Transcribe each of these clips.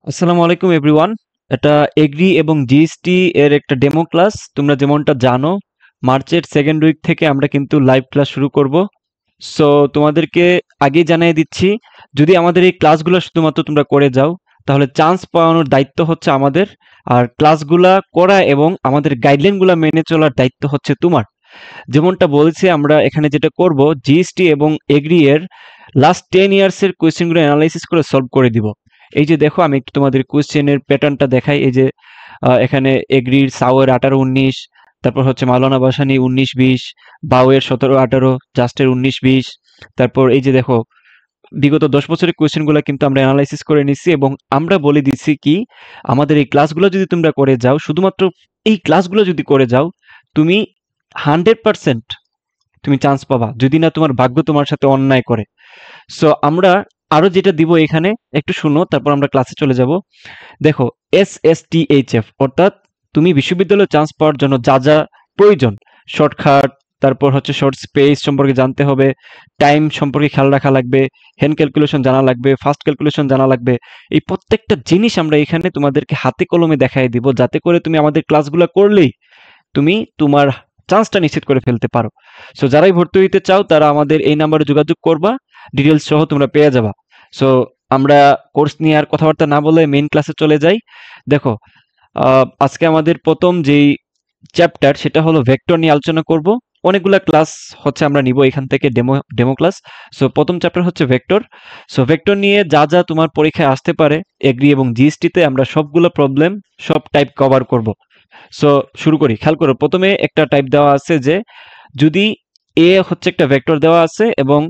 আসসালামু আলাইকুম এভরিওয়ান। এটা এগ্রি এবং জিএসটি এর একটা ডেমো ক্লাস। তোমরা যেমনটা জানো, মার্চের সেকেন্ড উইক থেকে আমরা কিন্তু লাইভ ক্লাস শুরু করব। সো তোমাদেরকে আগেই জানিয়ে দিচ্ছি, যদি আমাদের এই ক্লাসগুলো শুধুমাত্র তোমরা করে যাও, তাহলে চান্স পাওয়ানোর দায়িত্ব হচ্ছে আমাদের। আর ক্লাসগুলা করা এবং আমাদের গাইডলাইনগুলো মেনে চলার দায়িত্ব হচ্ছে তোমার। যেমনটা বলেছি, আমরা এখানে যেটা করব, জিএসটি এবং এগ্রি এর লাস্ট 10 ইয়ার্স এর কোয়েশ্চেনগুলো অ্যানালাইসিস করে সলভ করে দিব। এই যে দেখো, আমি একটু তোমাদের কোয়েশ্চেনের প্যাটার্নটা দেখাই। এই যে এখানে এগ্রির সাওয়ের 18-19, তারপর হচ্ছে মাওলানা ভাসানী 19-20, বাউয়ের 17-18, জাস্টের 19-20। তারপর এই যে দেখো, বিগত 10 বছরের কোয়েশ্চেনগুলো কিন্তু আমরা অ্যানালাইসিস করে নিচ্ছি এবং আমরা বলে দিচ্ছি কি, আমাদের এই ক্লাসগুলো যদি তোমরা করে যাও, শুধুমাত্র এই ক্লাসগুলো যদি করে যাও, তুমি 100% তুমি চান্স পাবা, যদি না তোমার ভাগ্য তোমার সাথে অন্যায় করে। সো আমরা আরো যেটা দিব এখানে, একটু শুনো, তারপর আমরা ক্লাসে চলে যাব। দেখো, SSTHF অর্থাৎ তুমি বিশ্ববিদ্যালয়ে চান্স পাওয়ার জন্য যা যা প্রয়োজন, শর্টকাট, তারপর হচ্ছে শর্ট স্পেস সম্পর্কে জানতে হবে, টাইম সম্পর্কে খেয়াল রাখা লাগবে, হ্যান্ড ক্যালকুলেশন জানা লাগবে, ফাস্ট ক্যালকুলেশন জানা লাগবে। এই প্রত্যেকটা জিনিস আমরা এখানে তোমাদেরকে হাতে কলমে দেখাই দিব, যাতে করে তুমি আমাদের ক্লাসগুলো করলেই তুমি তোমার চান্সটা নিশ্চিত করে ফেলতে পারো। সো যারাই ভর্তি হইতে চাও, তারা আমাদের এই নাম্বারে যোগাযোগ করবা, ডিটেলস সহ তোমরা পেয়ে যাবা। সো আমরা কোর্স নিয়ে আর কথাবার্তা না বলে মেইন ক্লাসে চলে যাই। দেখো, আজকে আমাদের প্রথম যেই চ্যাপ্টার, সেটা হলো ভেক্টর নিয়ে আলোচনা করব। অনেকগুলা ক্লাস হচ্ছে আমরা নিব এখান থেকে, ডেমো ডেমো ক্লাস। সো প্রথম চ্যাপ্টার হচ্ছে ভেক্টর। সো ভেক্টর নিয়ে যা যা তোমার পরীক্ষায় আসতে পারে এগ্রি এবং জিএসটিতে, আমরা সবগুলো প্রবলেম, সব টাইপ কভার করব। সো শুরু করি। খেয়াল করো, প্রথমে একটা টাইপ দেওয়া আছে যে, যদি এ হচ্ছে একটা ভেক্টর দেওয়া আছে এবং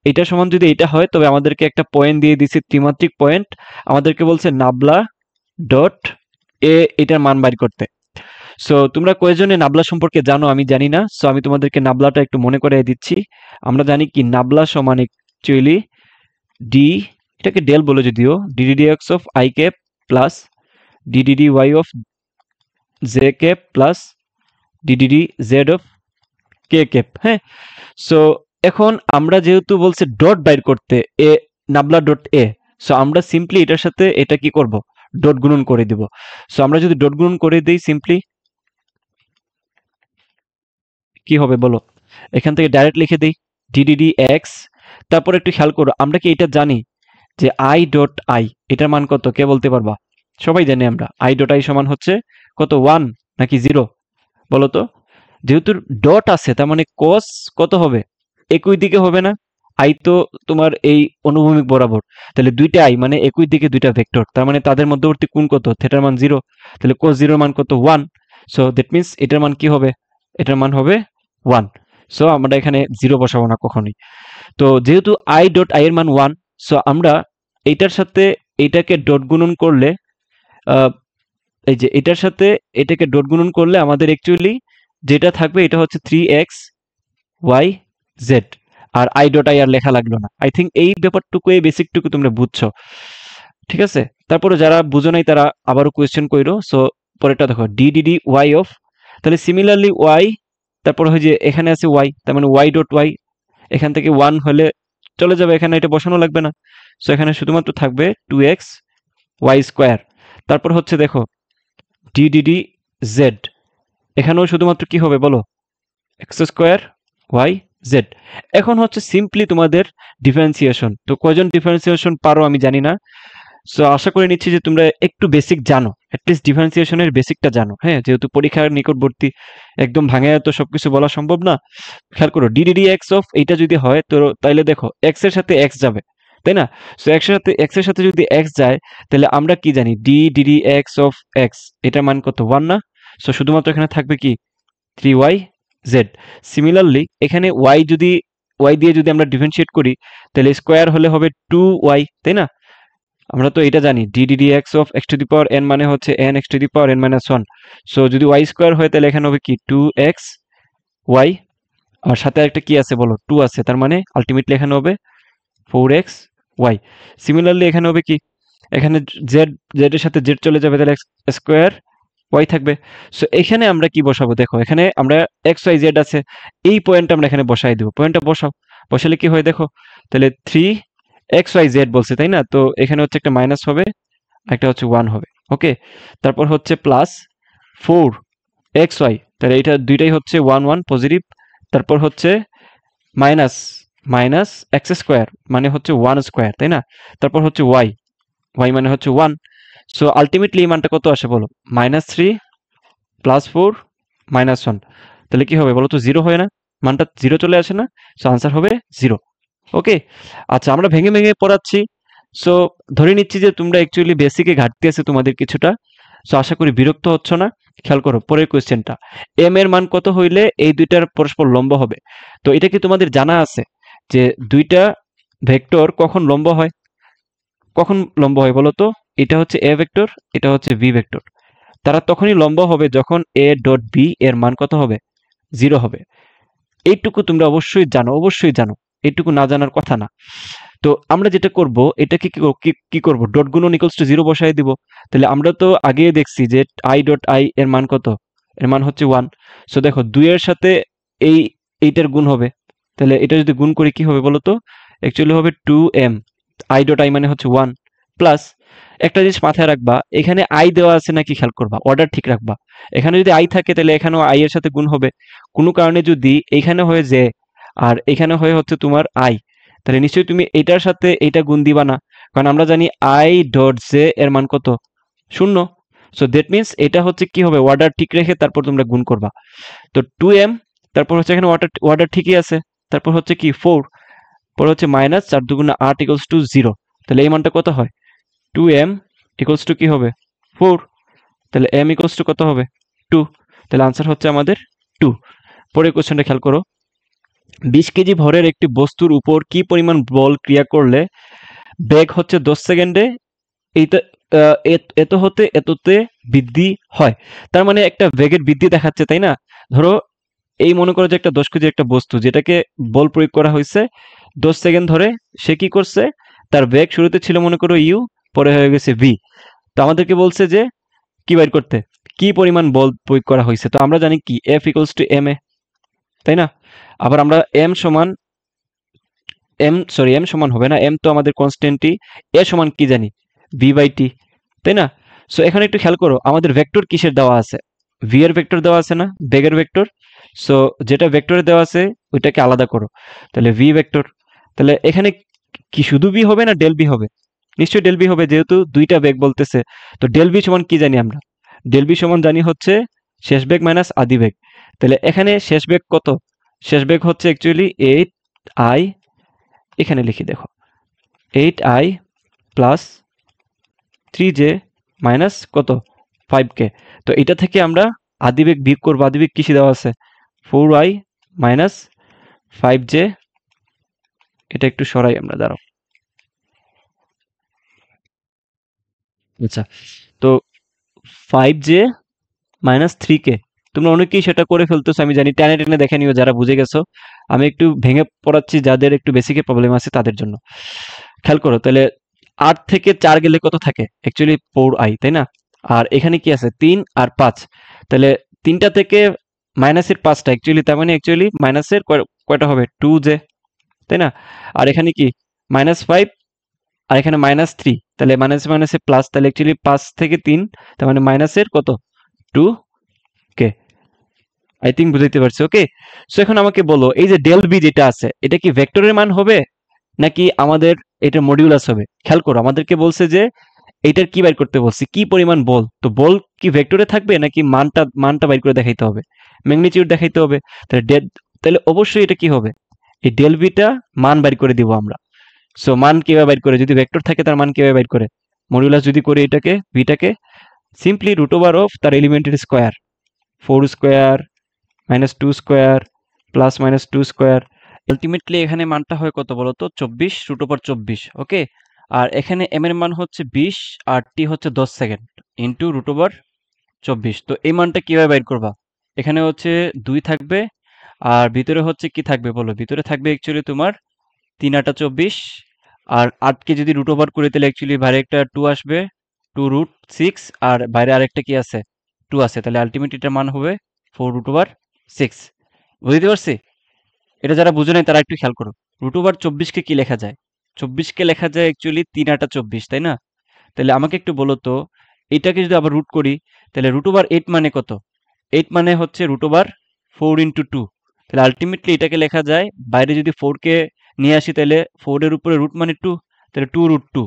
এটা সমান যদি এটা হয়, তবে আমাদেরকে একটা পয়েন্ট দিয়ে দিছে, ত্রিমাত্রিক পয়েন্ট। আমাদেরকে বলছে নাবলা ডট এ, এটার মান বাইর করতে। সো তোমরা কয়জনে নাবলা সম্পর্কে জানো আমি জানি না। সো আমি তোমাদেরকে নাবলাটা একটু মনে করিয়ে দিচ্ছি। আমরা জানি কি, নাবলা সমান অ্যাকচুয়ালি ডি, এটাকে ডেল বলে যদিও, DDD of I cap plus DDD y of J cap plus DDD z of K cap. হ্যাঁ, সো এখন আমরা যেহেতু বলছে ডট বাইর করতে, A nabla dot A, so আমরা সিম্পলি এটার সাথে এটা কি করব, ডট গুণন করে দিব। সো আমরা যদি ডট গুণন করে দিই, সিম্পলি কি হবে বলো, এখান থেকে ডাইরেক্ট লিখে দিই ডিডিডি এক্স। তারপর একটু খেয়াল করো, আমরা কি এটা জানি যে আই ডট আই, এটার মান কত, কে বলতে পারবা? সবাই জানি আমরা আই ডট আই সমান হচ্ছে কত, 1 নাকি 0 বলো তো? যেহেতু ডট আছে, তার মানে cos কত হবে, একই দিকে হবে না? আই তো তোমার এই অনুভূমিক বরাবর, তাহলে দুইটা আই মানে একই দিকে দুইটা ভেক্টর, তার মানে তাদের মধ্যবর্তী কোণ কত, থিটার মান 0। তাহলে cos 0 মান কত, 1। সো দ্যাট মিন্স এটার মান কি হবে, এটার মান হবে 1। সো আমরা এখানে 0 বসাবো না কখনোই। তো যেহেতু আই ডট আই এর মান 1, সো আমরা এইটার সাথে এইটাকে ডট গুণন করলে, আহ, এই যে এটার সাথে এটাকে ডট গুণন করলে আমাদের অ্যাকচুয়ালি যেটা থাকবে, এটা হচ্ছে 3x y z। আর আই ডট আই আর লেখা লাগলো না। আই থিঙ্ক এই ব্যাপারটুকু, এই বেসিকটুকু তোমরা বুঝছো, ঠিক আছে? তারপরে যারা বুঝো নাই, তারা আবারও কোয়েশ্চেন কইরো। সো পরেরটা দেখো, ডি ডি ওয়াই অফ, তাহলে সিমিলারলি ওয়াই, তারপরে হয় যে এখানে আছে ওয়াই, তার মানে ওয়াই ডট ওয়াই, এখান থেকে 1 হলে চলে যাবে, এখানে এটা বসানো লাগবে না। সো এখানে শুধুমাত্র থাকবে 2x ওয়াই স্কোয়ার। তারপর হচ্ছে দেখো, ডি জেড, এখানেও শুধুমাত্র কি হবে বলো, এক্স স্কোয়ার ওয়াই জেড। এখন হচ্ছে সিম্পলি তোমাদের ডিফারেন্সিয়েশন। তো কয়জন ডিফারেন্সিয়েশন পারো আমি জানি না। সো আশা করে নিচ্ছি যে তোমরা একটু বেসিক জানো, অ্যাটলিস্ট ডিফারেন্সিয়েশনের বেসিকটা জানো। হ্যাঁ, যেহেতু পরীক্ষার নিকটবর্তী, একদম ভাঙায় তো সবকিছু বলা সম্ভব না। খেয়াল করো, ডিডিডি এক্স অফ এইটা যদি হয়, তো তাইলে দেখো এক্স এর সাথে এক্স যাবে, তাই না? সো এক্স এর সাথে যদি এক্স যায়, তাহলে আমরা কি জানি, ডিডিডি এক্স অফ এক্স, এটার মান কত, 1 না? সো শুধুমাত্র এখানে থাকবে কি, 3y z। সিমিলারলি এখানে y দিয়ে যদি আমরা ডিফারেন্সিয়েট করি, তাহলে স্কোয়ার হলে হবে 2y, তাই না? আমরা তো এটা জানি, D x of x two the power N মানে হচ্ছে N x two the power N minus one. So যদি ওয়াই স্কোয়ার হয়, তাহলে এখানে হবে কি, 2xy, আর সাথে একটা কি আছে বলো, 2 আছে, তার মানে আলটিমেটলি এখানে হবে 4xy। সিমিলারলি এখানে হবে কি, এখানে জেড, জেড এর সাথে জেড চলে যাবে, তাহলে এক্স স্কোয়ার ওয়াই থাকবে। সো এখানে আমরা কি বসাবো, দেখো এখানে আমরা এক্স ওয়াই জেড আছে, এই পয়েন্টটা আমরা এখানে বসাই দেবো। পয়েন্টটা বসাও, বসালে কি হয় দেখো, তাহলে 3xyz বলছে, তাই না? তো এখানে হচ্ছে একটা মাইনাস হবে, একটা হচ্ছে 1 হবে। ওকে, তারপর হচ্ছে প্লাস 4xy, তাহলে এটা দুইটাই হচ্ছে 1 1 পজিটিভ। তারপর হচ্ছে মাইনাস মাইনাস এক্স স্কোয়ার মানে হচ্ছে 1 স্কোয়ার, তাই না? তারপর হচ্ছে ওয়াই, ওয়াই মানে হচ্ছে 1। সো আলটিমেটলি এই মানটা কত আসে বলো? -3 + 4 -1, তাহলে কি হবে বলো তো? জিরো হয় না? মানটা জিরো চলে আসে না? সো আনসার হবে জিরো। ওকে, আচ্ছা আমরা ভেঙে ভেঙে পড়াচ্ছি। সো ধরে নিচ্ছি যে তোমরা অ্যাকচুয়ালি বেসিকে ঘাটতি আছে তোমাদের কিছুটা। সো আশা করি বিরক্ত হচ্ছ না। খেয়াল করো পরের কোয়েশ্চেনটা, এম এর মান কত হইলে এই দুইটার পরস্পর লম্ব হবে? তো এটা কি তোমাদের জানা আছে যে দুইটা ভেক্টর কখন লম্ব হয়? কখন লম্ব হয় বলো তো? এটা হচ্ছে এ ভেক্টর, এটা হচ্ছে বি ভেক্টর। তারা তখনই লম্ব হবে যখন এ ডট বি এর মান কত হবে? জিরো হবে। এইটুকু তোমরা অবশ্যই জানো, অবশ্যই জানো, এইটুকু না জানার কথা না। তো আমরা যেটা করব, এটাকে কি করব, ডট গুণন ইকুয়ালস টু জিরো বসাই দিব। তাহলে আমরা তো আগে দেখছি যে আই ডট আই এর মান কত? এর মান হচ্ছে 1। সো দেখো 2 এর সাথে এই এইটার গুণ হবে। তাহলে এটা যদি গুণ করি কি হবে বলো তো? অ্যাকচুয়ালি হবে 2m, আই ডট আই মানে হচ্ছে 1 প্লাস একটা জিনিস মাথায় রাখবা, এখানে আই দেওয়া আছে নাকি খেয়াল করবা, অর্ডার ঠিক রাখবা। এখানে যদি আই থাকে তাহলে এখানেও আই এর সাথে গুণ হবে। কোনো কারণে যদি এইখানে হয়ে যে আর এখানে হয়ে হচ্ছে তোমার আই, তাহলে নিশ্চয়ই তুমি এটার সাথে এইটা গুণ দিবা না, কারণ আমরা জানি আই ডট জে এর মান কত? 0। সো দ্যাট মিনস এটা হচ্ছে কি হবে, অর্ডার ঠিক রেখে তারপর তোমরা গুণ করবা। তো 2m, তারপর হচ্ছে এখানে অর্ডার ঠিকই আছে, তারপর হচ্ছে কি 4, পরে হচ্ছে মাইনাস 4 দুগুণে 8 ইকুয়ালস টু 0। তাহলে এই মানটা কত হয়? 2m ইকুয়ালস টু কি হবে? 4। তাহলে m ইকুয়ালস টু কত হবে? 2। তাহলে আনসার হচ্ছে আমাদের 2। পরের কোশ্চেনটা খেয়াল করো, 20 কেজি ভরের একটি বস্তুর উপর কি পরিমাণ বল ক্রিয়া করলে বেগ হচ্ছে 10 সেকেন্ডে এইটা এত হতে এততে বৃদ্ধি হয়? তার মানে একটা বেগের বৃদ্ধি দেখাচ্ছে, তাই না? ধরো এই মনে করো যে একটা 10 কেজি একটা বস্তু যেটাকে বল প্রয়োগ করা হয়েছে 10 সেকেন্ড ধরে, সে কি করছে? তার বেগ শুরুতে ছিল মনে করো ইউ, পরে হয়ে গেছে ভি। তো আমাদেরকে বলছে যে কি বের করতে, কি পরিমাণ বল প্রয়োগ করা হয়েছে। তো আমরা জানি কি F equals to M A, তাই না? আবার আমরা এম সমান হবে না, এম তো আমাদের কনস্ট্যান্টই। এ সমান কি জানি? ভি বাই টি, তাই না? সো এখানে একটু খেয়াল করো আমাদের ভেক্টর কিসের দেওয়া আছে? ভি এর ভেক্টর দেওয়া আছে না, বেগের ভেক্টর। সো যেটা ভেক্টরে দেওয়া আছে ওইটাকে আলাদা করো, তাহলে ভি ভেক্টর। তাহলে এখানে কি শুধু বি হবে না ডেল বি হবে? নিশ্চয়ই ডেল বি হবে, যেহেতু দুইটা বেগ বলতেছে। তো ডেল বি সমান কি জানি আমরা? ডেল বি সমান জানি হচ্ছে শেষ বেগ মাইনাস আদি বেগ। তাহলে এখানে শেষ বেগ কত? শেষ বেগ হচ্ছে অ্যাকচুয়ালি 8i, এখানে লিখি দেখো 8i প্লাস 3j মাইনাস কত? 5k। তো এটা থেকে আমরা আদিবেগ বিয়োগ করবো, আদিবেগ কিসে দেওয়া আছে? 4i minus 5j। এটা একটু সরাই আমরা, দাঁড়াও। আচ্ছা, তো 5j মাইনাস 3k, তোমরা অনেকেই সেটা করে ফেলতেছো আমি জানি, টেনে টেনে দেখে নিও যারা বুঝে গেছো। আমি একটু ভেঙে পড়াচ্ছি যাদের একটু বেসিকে প্রবলেম আছে তাদের জন্য। খেয়াল করো তাহলে 8 থেকে 4 গেলে কত থাকে? অ্যাকচুয়ালি 4i, তাই না? আর এখানে কি আছে? 3 আর 5। তাহলে 3টা থেকে মাইনাসের 5টা অ্যাকচুয়ালি, তার মানে অ্যাকচুয়ালি মাইনাসের কয়টা হবে? 2j, তাই না? আর এখানে কি -5, আর এখানে -3, তাহলে মাইনাসে মাইনাসে প্লাস, তাহলে অ্যাকচুয়ালি 5 থেকে 3, তার মানে মাইনাসের কত? 2k। আই থিঙ্ক বুঝাইতে পারছি। ওকে, সো এখন আমাকে বলো এই যে ডেল বি যেটা আছে এটা কি ভেক্টরের মান হবে নাকি আমাদের এটা মডিউলাস হবে? খেয়াল করো আমাদেরকে বলছে যে এইটার কি বাইর করতে বলছি, কি পরিমাণ বল। তো বল কি ভেক্টরে থাকবে নাকি মানটা বাইর করে দেখাইতে হবে, ম্যাগনিটিউড দেখাইতে হবে? তাহলে তাহলে অবশ্যই এটা কি হবে, এই ডেল বিটা মান বাইর করে দিব আমরা। সো মান কিভাবে বাইর করে? যদি ভেক্টর থাকে তার মান কিভাবে বাইর করে? মডিউলাস যদি করি এটাকে বিটাকে, সিম্পলি রুট ওভার অফ তার এলিমেন্টের square, 4 square minus 2 square plus minus 2 square. Ultimately এখানে মানটা হয় কত বলতো? 24 রুট ওভার 24। ওকে, আর এখানে এম এর মান হচ্ছে 20 আর টি হচ্ছে 10 সেকেন্ড ইন্টু রুট ওভার 24। তো এই মানটা কিভাবে বাইর করবা? এখানে হচ্ছে 2 থাকবে আর ভিতরে হচ্ছে কি থাকবে বলো? ভিতরে থাকবে অ্যাকচুয়ালি তোমার 3 আটা 24, আর 8কে যদি রুট ওভার করে তাহলে অ্যাকচুয়ালি বাইরে একটা 2 আসবে, 2 রুট 6, আর বাইরে আরেকটা কি আছে? 2 আছে। তাহলে আলটিমেট এটার মান হবে 4 রুট ওভার 6। বুঝতে পারছি? এটা যারা বুঝে নাই তারা একটু খেয়াল করো। √24 কে কি লেখা যায়? 24 কে লেখা যায় অ্যাকচুয়ালি 3 আটা 24, তাই না? তাহলে আমাকে একটু বলো তো, এটাকে যদি আবার রুট করি, তাহলে রুট ওভার 8 মানে কত? 8 মানে হচ্ছে রুট ওভার 4 ইন্টু 2। তাহলে আলটিমেটলি এটাকে লেখা যায়, বাইরে যদি 4 কে নিয়ে আসি তাহলে 4 এর উপরে রুট মানে 2, তাহলে 2 রুট 2।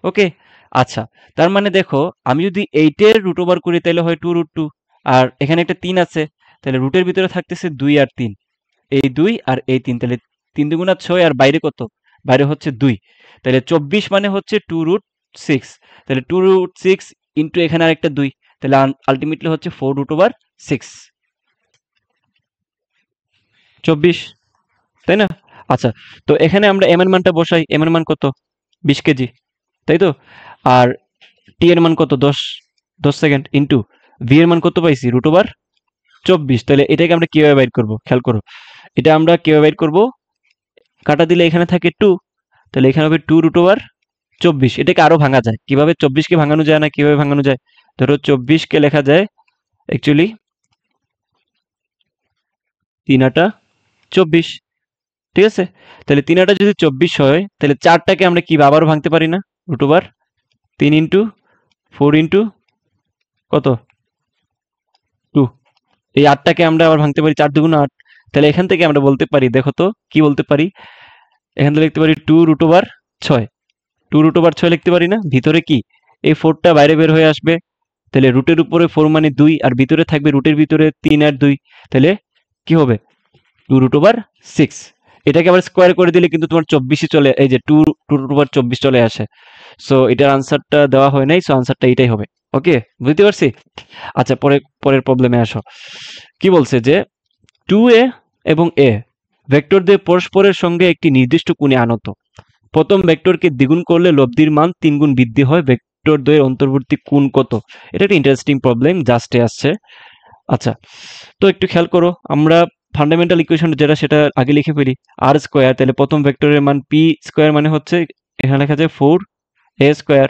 ওকে, আচ্ছা, তার মানে দেখো আমি যদি 8 এর রুট ওভার করি তাহলে হয় 2 রুট 2, আর এখানে একটা 3 আছে, তাহলে রুটের ভিতরে থাকতেছে 2 আর 3, এই 2 আর এই 3, তাহলে 3 দুগুণা 6, আর বাইরে কত? বাইরে হচ্ছে 2, তাহলে 24 মানে হচ্ছে 2 রুট 6। তাহলে 2 রুট 6 ইন্টু এখানে আরেকটা 2, তাহলে আলটিমেটলি হচ্ছে 4 রুট ওভার 6, 24, তাই না? আচ্ছা, তো এখানে আমরা এম এর মানটা বসাই, এম এর মান কত? 20 কেজি, তাই তো? আর টি এর মান কত? 10 সেকেন্ড, ইন্টু ভি এর মান কত পাইছি? Root over 24। তাহলে এটাকে আমরা কিভাবে বাইর করব? খেয়াল করো, এটা আমরা কিভাবে বাইর করব? কাটা দিলে এখানে থাকে 2, তাহলে এখানে হবে 2 রুট ওভার 24। এটাকে আরো ভাঙা যায় কিভাবে? 24 কে ভাঙানো যায় না? কিভাবে ভাঙানো যায়? ধরো 24 কে লেখা যায় অ্যাকচুয়ালি 3 আটা 24, ঠিক আছে? তাহলে 3 আটা যদি 24 হয়, তাহলে 4টাকে আমরা কি আবারও ভাঙতে পারি না? রুট ওভার 3 ইন্টু 4 ইন্টু কত? 2। এই 8টাকে আমরা আবার ভাঙতে পারি, 4 দুগুণ 8। তাহলে এখান থেকে আমরা বলতে পারি, দেখো তো কি বলতে পারি? এখান থেকে লিখতে পারি 2 রুট ওভার 6, 2 রুট ওভার 6 লিখতে পারি না? ভিতরে কি এই 4টা বাইরে বের হয়ে আসবে, তাহলে রুটের উপরে 4 মানে 2, আর ভিতরে থাকবে রুটের ভিতরে 3 আর 2, তাহলে কি হবে? 2 রুট ওভার 6। এটাকে আবার স্কোয়ার করে দিলে কিন্তু তোমার 24ই চলে, এই যে 2 রুট ওভার 24 চলে আসে। সো এটার আনসারটা দেওয়া হয় নাই, সো আনসারটা এটাই হবে। ওকে, বুঝতে পারছি? আচ্ছা, পরের প্রবলেমে আসো। কি বলছে যে 2a এবং a ভেক্টর দিয়ে পরস্পরের সঙ্গে একটি নির্দিষ্ট কোণে আনত। প্রথম ভেক্টরকে দ্বিগুণ করলে লব্ধির মান 3 গুণ বৃদ্ধি হয়, ভেক্টর দ্বয়ের অন্তর্বর্তী কোণ কত? এটা একটা ইন্টারেস্টিং প্রবলেম, জাস্টে আসছে। আচ্ছা, তো একটু খেয়াল করো, আমরা ফান্ডামেন্টাল ইকুয়েশন যেটা সেটা আগে লিখে ফেলি। আর স্কোয়ার, তাহলে প্রথম ভেক্টরের মান পি স্কোয়ার মানে হচ্ছে এখানে লেখা যায় 4 এ স্কোয়ার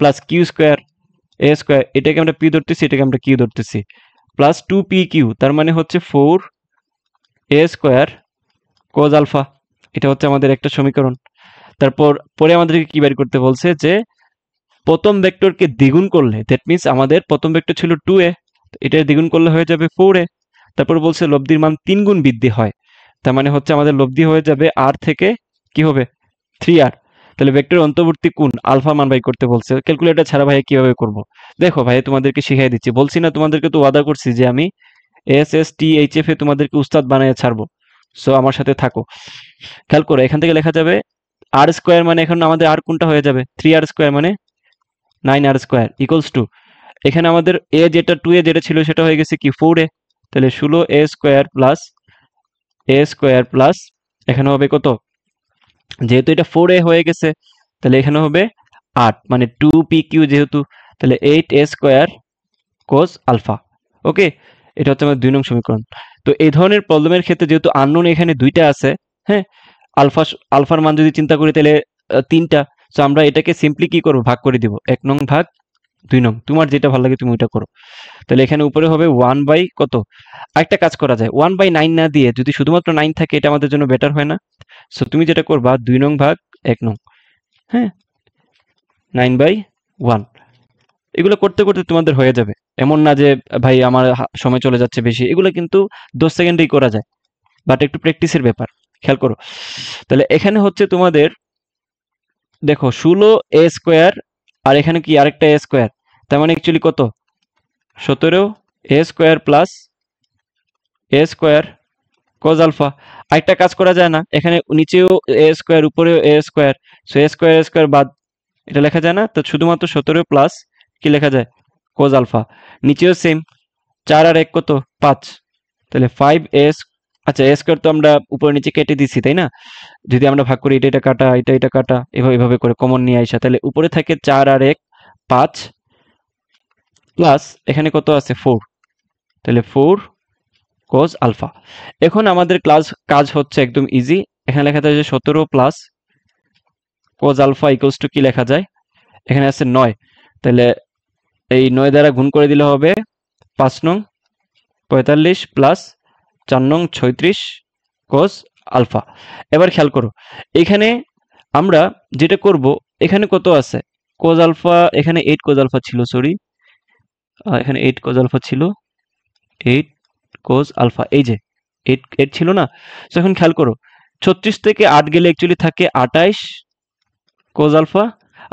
প্লাস কিউ স্কোয়ার এ স্কোয়ার, এটাকে আমরা পি ধরতেছি, এটাকে আমরা কিউ ধরতেছি, প্লাস 2 পি কিউ, তার মানে হচ্ছে 4 এ স্কোয়ার কোজ আলফা। এটা হচ্ছে আমাদের একটা সমীকরণ। তারপর পরে আমাদেরকে কি বের করতে বলছে যে প্রথম ভেক্টরকে দ্বিগুণ করলে, দ্যাট মিন্স আমাদের প্রথম ভেক্টর ছিল 2a, এটা দ্বিগুণ করলে হয়ে যাবে 4a। তারপর বলছে লব্ধির মান 3 গুণ বৃদ্ধি হয়, তার মানে হচ্ছে আমাদের লব্ধি হয়ে যাবে আর থেকে কি হবে? 3r। তাহলে ভেক্টরের অন্তর্বর্তী কোণ আলফা মান বাই করতে বলছে। ক্যালকুলেটর ছাড়া ভাই কিভাবে করব? দেখো ভাই, তোমাদেরকে শিখাই দিচ্ছি, বলছি না তোমাদেরকে, তো ওয়াদা করছি যে আমি SSTHF এ তোমাদেরকে উস্তাদ বানায় ছাড়বো। সো আমার সাথে থাকো। খেয়াল করো, এখান থেকে লেখা যাবে আর স্কোয়ার, মানে এখন আমাদের আর কোনটা হয়ে যাবে? 3r স্কোয়ার, মানে 9r স্কোয়ার ইকুয়ালস টু, এখানে আমাদের এ যেটা 2a যেটা ছিল সেটা হয়ে গেছে কি 4a, তাহলে 16a স্কোয়ার প্লাস এ স্কোয়ার প্লাস এখানে হবে কত? যেহেতু এটা 4a হয়ে গেছে, তাহলে এখানে হবে 8, মানে 2pq যেহেতু, তাহলে 8a স্কোয়ার কোস আলফা। ওকে, এটা হচ্ছে আমাদের 2 নং সমীকরণ। তো এই ধরনের প্রবলেমের ক্ষেত্রে যেহেতু আননোন এখানে 2টা আছে, হ্যাঁ, আলফার মান যদি চিন্তা করি তাহলে 3টা। সো আমরা এটাকে সিম্পলি কি করব? ভাগ করে দিব, 1 নং ভাগ 2 নং, তোমার যেটা ভালো লাগে তুমি ওইটা করো। তাহলে এখানে উপরে হবে 1 বাই কত? আরেকটা কাজ করা যায়, 1/9 না দিয়ে যদি শুধুমাত্র 9 থাকে, এটা আমাদের জন্য বেটার হয় না? সো তুমি যেটা করবা 2 নং ভাগ 1 নং, হ্যাঁ, 9/1। এগুলো করতে করতে তোমাদের হয়ে যাবে। এমন না যে ভাই আমার সময় চলে যাচ্ছে বেশি, এগুলো কিন্তু 10 সেকেন্ডেই করা যায়, বাট একটু প্র্যাকটিসের ব্যাপার। খেয়াল করো, তাহলে এখানে হচ্ছে তোমাদের দেখো 16a স্কোয়ার, আর এখানে কি আরেকটা a স্কোয়ার, তার মানে অ্যাকচুয়ালি কত? 17a square plus a square cos alpha. আরেকটা কাজ করা যায় না? এখানে নিচেও a স্কোয়ার, উপরেও a square, so a square বাদ, এটা লেখা যায় না? তো শুধুমাত্র 17 প্লাস কি লেখা যায়? cos alpha. নিচেও সেম, 4 আর 1 কত? 5, তাহলে 5a। আচ্ছা, a স্কোয়ার তো আমরা উপরে নিচে কেটে দিছি, তাই না? যদি আমরা ভাগ করি, এটা কাটা, এটা কাটা, এভাবে এভাবে করে কমন নিয়ে আইসা, তাহলে উপরে থাকে 4 আর 1 5, প্লাস এখানে কত আছে? 4, তাহলে 4 cos আলফা। এখন আমাদের কাজ হচ্ছে একদম ইজি। এখানে লেখা যায় যে 17 plus cos alpha equals to কি লেখা যায়? এখানে আছে 9, তাহলে এই 9 দ্বারা গুণ করে দিলে হবে 5 নং 45 প্লাস 4 নং 36 cos আলফা। এবার খেয়াল করো, এখানে আমরা যেটা করব, এখানে কত আছে? কোজ আলফা, এখানে 8 কোজ আলফা ছিল, সরি, এখানে 8 কোজ আলফা ছিল, 8 কোজ আলফা, এই যে 8 ছিল না। তো এখন খেয়াল করো, 36 থেকে 8 গেলে অ্যাকচুয়ালি থাকে 28 কোজ আলফা,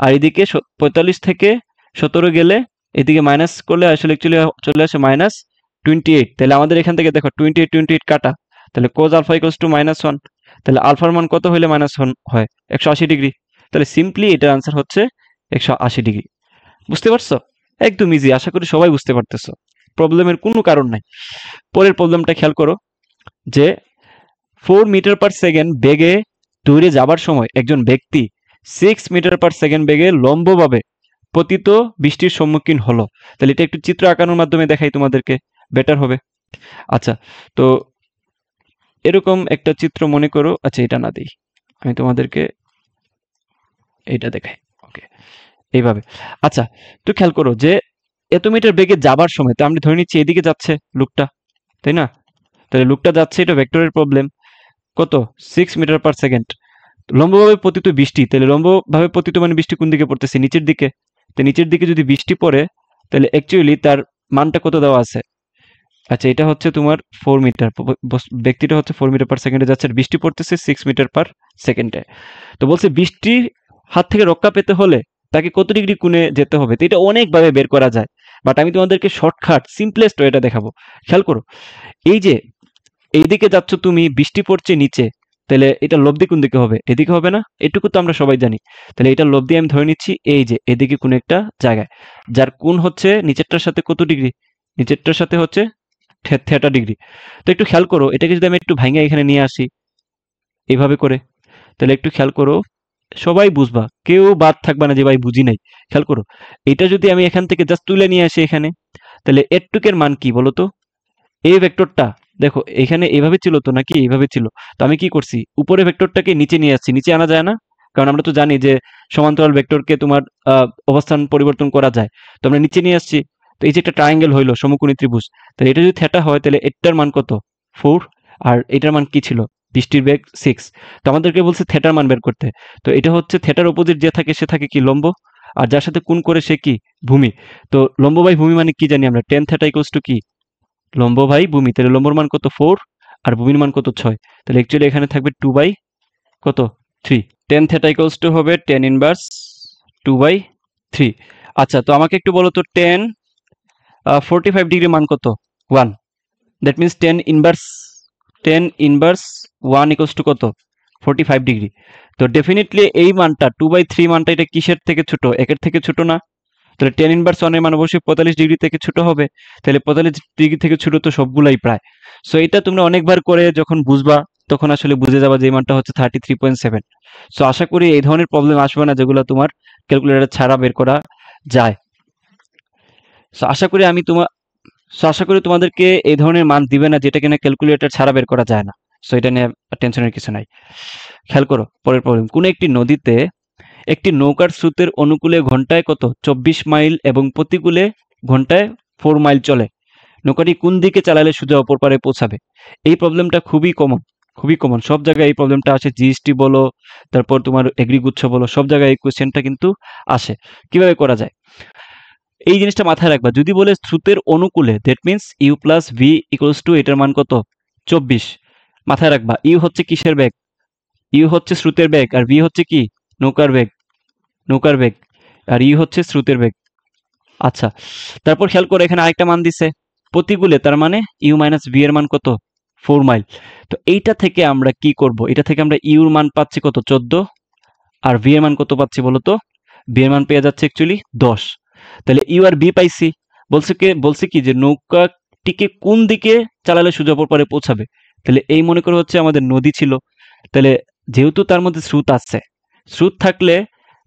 আর এদিকে 45 থেকে 17 গেলে এদিকে মাইনাস করলে আসলে অ্যাকচুয়ালি চলে আসে -28। তাহলে আমাদের এখান থেকে দেখো 28 28 কাটা, তাহলে কোজ আলফা ইকুয়ালস টু -1। তাহলে আলফার মান কত হলে -1 হয়? 180 ডিগ্রি। তাহলে সিম্পলি এটার আনসার হচ্ছে 180 ডিগ্রি। বুঝতে পারছো? একদম ইজি, আশা করি সবাই বুঝতে পারতেছো, প্রবলেমের কোনো কারণ নাই। পরের প্রবলেমটা খেয়াল করো যে 4 মিটার পার সেকেন্ড বেগে দৌড়ে যাবার সময় একজন ব্যক্তি 6 মিটার পার সেকেন্ড বেগে লম্বভাবে পতিত বৃষ্টির সম্মুখীন হলো। তাহলে এটা একটু চিত্র আঁকানোর মাধ্যমে দেখাই তোমাদেরকে, বেটার হবে। আচ্ছা, তো এরকম একটা চিত্র মনে করো, আচ্ছা এটা না দিই, আমি তোমাদেরকে এইটা দেখাই, ওকে, এইভাবে। আচ্ছা, তো খেয়াল করো যে এত মিটার বেগে যাবার সময়, তো আমি ধরে নিচ্ছি এদিকে যাচ্ছে লোকটা, তাই না? তাহলে লোকটা যাচ্ছে, এটা ভেক্টরের প্রবলেম, কত 6 মিটার পার সেকেন্ড, লম্বভাবে পতিত বৃষ্টি, তাহলে লম্বভাবে পতিত মানে বৃষ্টি কোন দিকে পড়তেছে? নিচের দিকে। তো নিচের দিকে যদি বৃষ্টি পড়ে তাহলে অ্যাকচুয়ালি তার মানটা কত দেওয়া আছে? আচ্ছা, এটা হচ্ছে তোমার 4 মিটার, ব্যক্তিটা হচ্ছে 4 মিটার পার সেকেন্ডে যাচ্ছে, আর বৃষ্টি পড়তেছে 6 মিটার পার সেকেন্ডে। তো বলছে বৃষ্টির হাত থেকে রক্ষা পেতে হলে তাকে কত ডিগ্রি কোণে যেতে হবে? তো এটা অনেকভাবে বের করা যায়, বাট আমি তোমাদেরকে শর্টকাট সিম্পলেস্ট ওয়েটা দেখাবো। খেয়াল করো, এই যে এইদিকে যাচ্ছ তুমি, বৃষ্টি পড়ছে নিচে, তাহলে এটা লব্ধি কোন দিকে হবে? এদিকে হবে না? এটুকু তো আমরা সবাই জানি। তাহলে এটা লব্ধি আমি ধরে নিচ্ছি এই যে এদিকে কোন একটা জায়গায়, যার কোণ হচ্ছে নিচেরটার সাথে কত ডিগ্রি? নিচেরটার সাথে হচ্ছে থেটা ডিগ্রি। তো একটু খেয়াল করো, এটাকে যদি আমি একটু ভাঙে এখানে নিয়ে আসি এইভাবে করে, তাহলে একটু খেয়াল করো, সবাই বুঝবা, কেউ বাদ থাকবে না যে ভাই বুঝি নাই। খেয়াল করো, এটা যদি আমি এখান থেকে জাস্ট তুলে নিয়ে আসি এখানে, তাহলে এটুকের মান কি বলো তো? এই ভেক্টরটা দেখো এখানে এভাবে ছিল তো, নাকি এইভাবে ছিল? তো আমি কি করছি, উপরে ভেক্টরটাকে নিচে নিয়ে আসছি। নিচে আনা যায় না, কারণ আমরা তো জানি যে সমান্তরাল ভেক্টরকে তোমার অবস্থান পরিবর্তন করা যায়। তো আমরা নিচে নিয়ে আসছি। তো এই যে একটা ট্রায়াঙ্গেল হইলো, সমকোণী ত্রিভুজ, তাহলে এটা যদি থিটা হয় তাহলে এটার মান কত? 4। আর এটার মান কি ছিল? বৃষ্টির বেগ 6। তো আমাদেরকে বলছে থিটার মান বের করতে। তো এটা হচ্ছে থিটার অপোজিট যে থাকে সে থাকে কি? লম্ব। আর যার সাথে কোণ করে সে কি? ভূমি। তো লম্ব বাই ভূমি মানে কি জানি আমরা? tan থিটা ইকুয়ালস টু কি? লম্ব বাই ভূমি। তাহলে লম্বর মান কত? 4, আর ভূমির মান কত? 6। তাহলে অ্যাকচুয়ালি এখানে থাকবে 2 বাই কত? 3। tan থিটা ইকুয়ালস টু হবে tan ইনভার্স 2 বাই 3। আচ্ছা, তো আমাকে একটু বলো তো tan 45 ডিগ্রি মান কত? 1। That means tan inverse 1 equals to কত? 45 ডিগ্রি। তো ডেফিনেটলি এই মানটা 2 বাই 3 মানটা এটা কিসের থেকে ছোট? একের থেকে ছোট না? তাহলে tan ইনভার্স 1 এর মান অবশ্যই 45 ডিগ্রি থেকে ছোট হবে। তাহলে 45 ডিগ্রি থেকে ছোট তো সবগুলাই প্রায়। সো এটা তোমরা অনেকবার করে যখন বুঝবা তখন আসলে বুঝে যাবা যে এই মানটা হচ্ছে 33.7। সো আশা করি এই ধরনের প্রবলেম আসবে না যেগুলো তোমার ক্যালকুলেটর ছাড়া বের করা যায়। সো আশা করি আমি তোমার সো আশা করি তোমাদেরকে এই ধরনের মান দিবে না যেটা কিনা ক্যালকুলেটর ছাড়া বের করা যায় না। সো এটা নিয়ে টেনশনের কিছু নাই। খেয়াল করো পরের প্রবলেম, কোন একটি নদীতে একটি নৌকার স্রোতের অনুকূলে ঘন্টায় কত? 24 মাইল এবং প্রতিকূলে ঘন্টায় 4 মাইল চলে। নৌকাটি কোন দিকে চালালে সোজা অপর পারে পৌঁছাবে? এই প্রবলেমটা খুবই কমন, খুবই কমন, সব জায়গায় এই প্রবলেমটা আসে। জিএসটি বলো, তারপর তোমার এগ্রিগুচ্ছ বলো, সব জায়গায় এই কোয়েশ্চেনটা কিন্তু আসে। কিভাবে করা যায় এই জিনিসটা মাথায় রাখবা। যদি বলে স্রোতের অনুকূলে, that means U plus V equals to এটার মান কত? 24। মাথায় রাখবা ইউ হচ্ছে কিসের বেগ? ইউ হচ্ছে স্রোতের বেগ, আর ভি হচ্ছে কি? নৌকার বেগ। নৌকার বেগ। আর ই হচ্ছে স্রোতের বেগ। আচ্ছা, তারপর খেয়াল করে এখানে আরেকটা মান দিছে প্রতিকূলে, তার মানে ইউ মাইনাস ভি এর মান কত? 4 মাইল। তো এইটা থেকে আমরা কি করব? এটা থেকে আমরা ইউর মান পাচ্ছি কত? 14। আর ভি এর মান কত পাচ্ছি বলো তো? ভি এর মান পেয়ে যাচ্ছে অ্যাকচুয়ালি 10। তাহলে ইউ আর ভি পাইছি। বলছে কি যে নৌকাটিকে কোন দিকে চালালে সোজা অপর পারে পৌঁছাবে? তাহলে এই মনে করে হচ্ছে আমাদের নদী ছিল। তাহলে যেহেতু তার মধ্যে স্রোত আছে, স্রোত থাকলে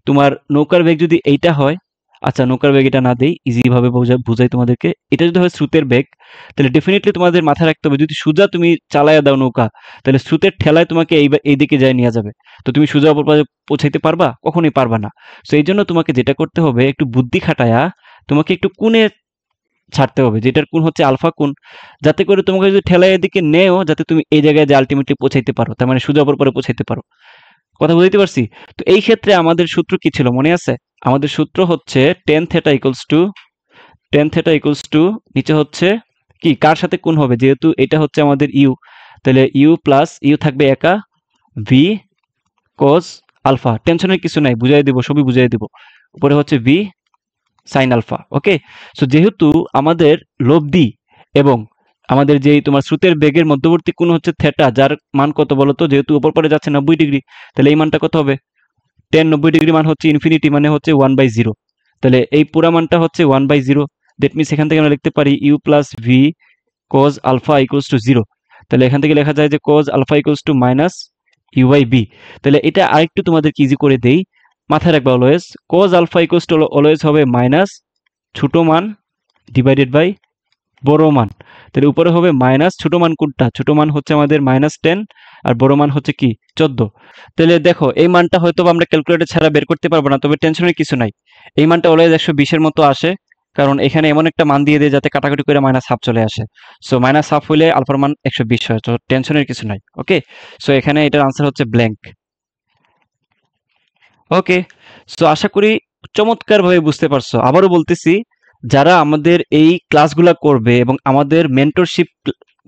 তোমার নৌকার বেগ যদি এইটা হয়, আচ্ছা নৌকার বেগ এটা না দেই, ইজি ভাবে বুঝাই তোমাদেরকে। এটা যদি হয় স্রোতের বেগ, তাহলে ডেফিনেটলি তোমাদের মাথায় রাখতে হবে যদি সোজা তুমি চালায়া দাও নৌকা, তাহলে স্রোতের ঠেলায় তোমাকে এই দিকে যায় নিয়ে যাবে। তো তুমি সোজা অপর পারে পৌঁছাইতে পারবা? কখনোই পারবা না। সো এই জন্য তোমাকে যেটা করতে হবে, একটু বুদ্ধি খাটায়া তোমাকে একটু কোণে ছাড়তে হবে, যেটার কোণ হচ্ছে আলফা কোণ, যাতে করে তোমাকে যদি ঠেলায় এদিকে নেও, যাতে তুমি এই জায়গায় যে আলটিমেটলি পৌঁছাইতে পারো, তার মানে সোজা অপর পারে পৌঁছাইতে পারো। কথা বুঝতে পারছি? তো এই ক্ষেত্রে আমাদের সূত্র কি ছিল মনে আছে? আমাদের সূত্র হচ্ছে টেন থেটা ইকুয়ালস টু নিচে হচ্ছে কি কার সাথে কোণ হবে, যেহেতু এটা হচ্ছে আমাদের ইউ, তাহলে ইউ প্লাস ইউ থাকবে একা ভি কজ আলফা, টেনশনের কিছু নাই, বুঝাই দিব, সবই বুঝাই দিব। উপরে হচ্ছে ভি সাইন আলফা। ওকে, সো যেহেতু আমাদের লব্ধি এবং আমাদের যেই তোমার স্রোতের বেগের মধ্যবর্তী কোণ হচ্ছে থেটা, যার মান কত বলতো, যেহেতু উপর পরে যাচ্ছে 90 ডিগ্রি, তাহলে এই মানটা কত হবে, 10 90 ডিগ্রি মান হচ্ছে ইনফিনিটি, মানে হচ্ছে 1/0। তাহলে এই পুরা মানটা হচ্ছে 1/0। দ্যাট মিনস এখান থেকে আমরা লিখতে পারি U plus V cos alpha equals to 0। তাহলে এখান থেকে লেখা যায় যে cos alpha equals to minus U by B. তাহলে এটা আরেকটু তোমাদেরকে ইজি করে দেই, মাথায় রাখবা always cos alpha equals to always হবে মাইনাস ছোট মান ডিভাইডেড বাই বড় মান। তাহলে উপরে হবে মাইনাস, ছোট মান কোনটা, ছোট মান হচ্ছে আমাদের -10 আর বড় মান হচ্ছে কি 14। তাহলে দেখো এই মানটা হয়তো আমরা ক্যালকুলেটর ছাড়া বের করতে পারবো না, তবে টেনশনের কিছু নাই, এই মানটা অলওয়েজ 120 মতো আসে, কারণ এখানে এমন একটা মান দিয়ে দেয় যাতে কাটাকাটি করে -1/2 চলে আসে। সো -1/2 হইলে আলফার মান 120 হয়, তো টেনশনের কিছু নাই। ওকে, সো এখানে এটার আনসার হচ্ছে ব্ল্যাঙ্ক। ওকে, সো আশা করি চমৎকারভাবে বুঝতে পারছো। আবারও বলতেছি, যারা আমাদের এই ক্লাসগুলা করবে এবং আমাদের মেন্টরশিপ